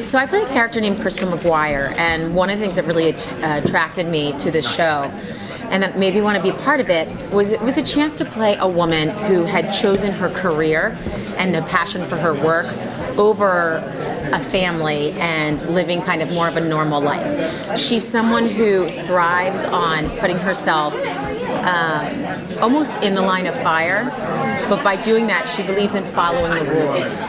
So I play a character named Crystal McGuire, and one of the things that really attracted me to this show and that made me want to be part of it was a chance to play a woman who had chosen her career and the passion for her work over a family and living kind of more of a normal life. She's someone who thrives on putting herself almost in the line of fire, but by doing that, she believes in following the rules.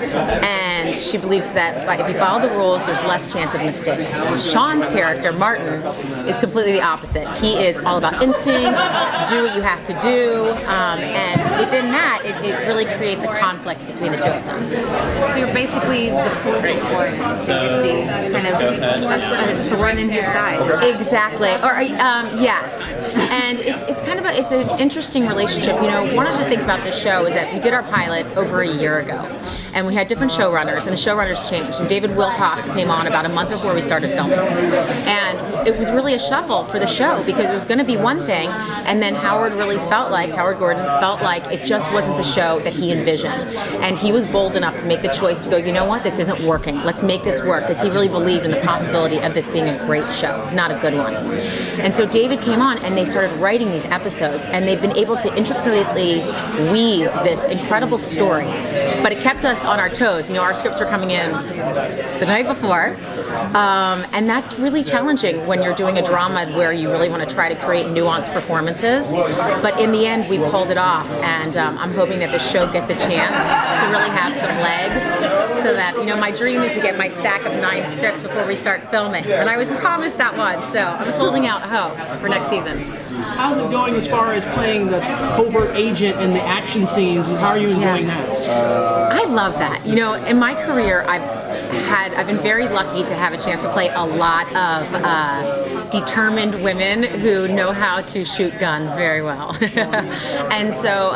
And she believes that if you follow the rules, there's less chance of mistakes. Sean's character, Martin, is completely the opposite. He is all about instinct, do what you have to do, and within that, it really creates a conflict between the two of them. So you're basically the fool for it. So it's the kind of it's to run in his side. Exactly. Or yes. And it's kind of it's an interesting relationship. You know, one of the things about this show is that we did our pilot over a year ago, and we had different showrunners, and the showrunners changed. And David Wilcox came on about a month before we started filming, and it was really a shuffle for the show because it was going to be one thing, and then Howard Gordon felt like it just wasn't the show that he envisioned, and he was bold enough to make the choice to go, you know what, this isn't working. Let's make this work, because he really believed in the possibility of this being a great show, not a good one. And so David came on, and they started writing these episodes, and they've been able to intricately weave this incredible story, but it kept us on our toes. You know, our scripts were coming in the night before, and that's really challenging when you're doing a drama where you really want to try to create nuanced performances. But in the end, we pulled it off, and I'm hoping that the show gets a chance to really have some legs, so that, you know, my dream is to get my stack of 9 scripts before we start filming, and I was promised that one, so I'm holding out hope for next season. How's it going as far as playing the covert agent in the action scenes, and how are you enjoying that? I love that. You know, in my career, I've been very lucky to have a chance to play a lot of determined women who know how to shoot guns very well. And so,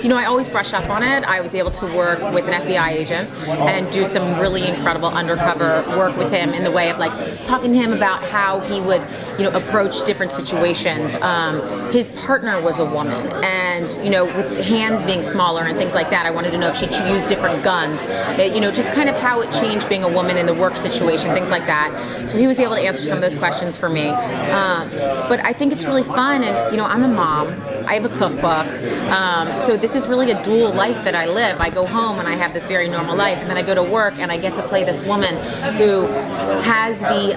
you know, I always brush up on it. I was able to work with an FBI agent and do some really incredible undercover work with him in the way of like talking to him about how he would, you know, approach different situations. His partner was a woman, and, you know, with hands being smaller and things like that, I wanted to know if she'd use different guns, you know, just kind of how it changed being a woman in the work situation, things like that. So he was able to answer some of those questions for me. But I think it's really fun, and, you know, I'm a mom. I have a cookbook. So this is really a dual life that I live. I go home and I have this very normal life, and then I go to work and I get to play this woman who has the,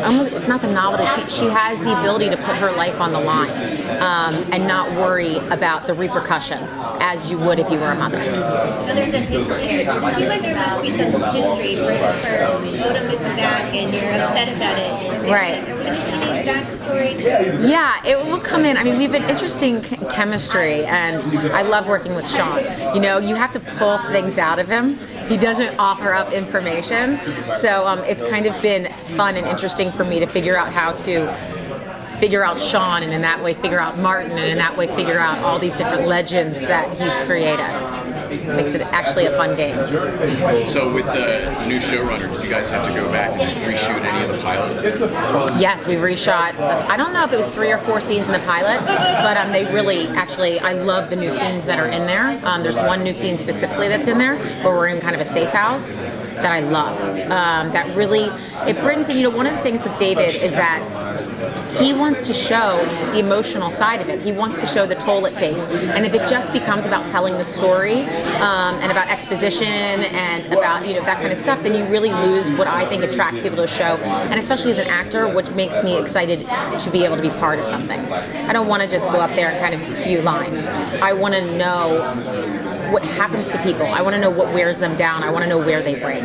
almost, not the novelty, she has the ability to put her life on the line and not worry about the repercussions as you would if you were a mother. So there's a history. So when there must be some history where her photo is back and you're upset about it. Right. Backstory. Yeah, it will come in. I mean, we've an interesting chemistry, and I love working with Sean. You know, you have to pull things out of him. He doesn't offer up information, so it's kind of been fun and interesting for me to figure out how to figure out Sean, and in that way figure out Martin, and in that way figure out all these different legends that he's created. Makes it actually a fun game. So with the new showrunner, did you guys have to go back and reshoot any of the pilots? Yes, we reshot. I don't know if it was 3 or 4 scenes in the pilot, but they really, actually, I love the new scenes that are in there. There's one new scene specifically that's in there where we're in kind of a safe house that I love. That really, it brings in, you know, one of the things with David is that he wants to show the emotional side of it. He wants to show the toll it takes. And if it just becomes about telling the story and about exposition and about, you know, that kind of stuff, then you really lose what I think attracts people to a show. And especially as an actor, what makes me excited to be able to be part of something. I don't want to just go up there and kind of spew lines. I want to know what happens to people. I want to know what wears them down. I want to know where they break.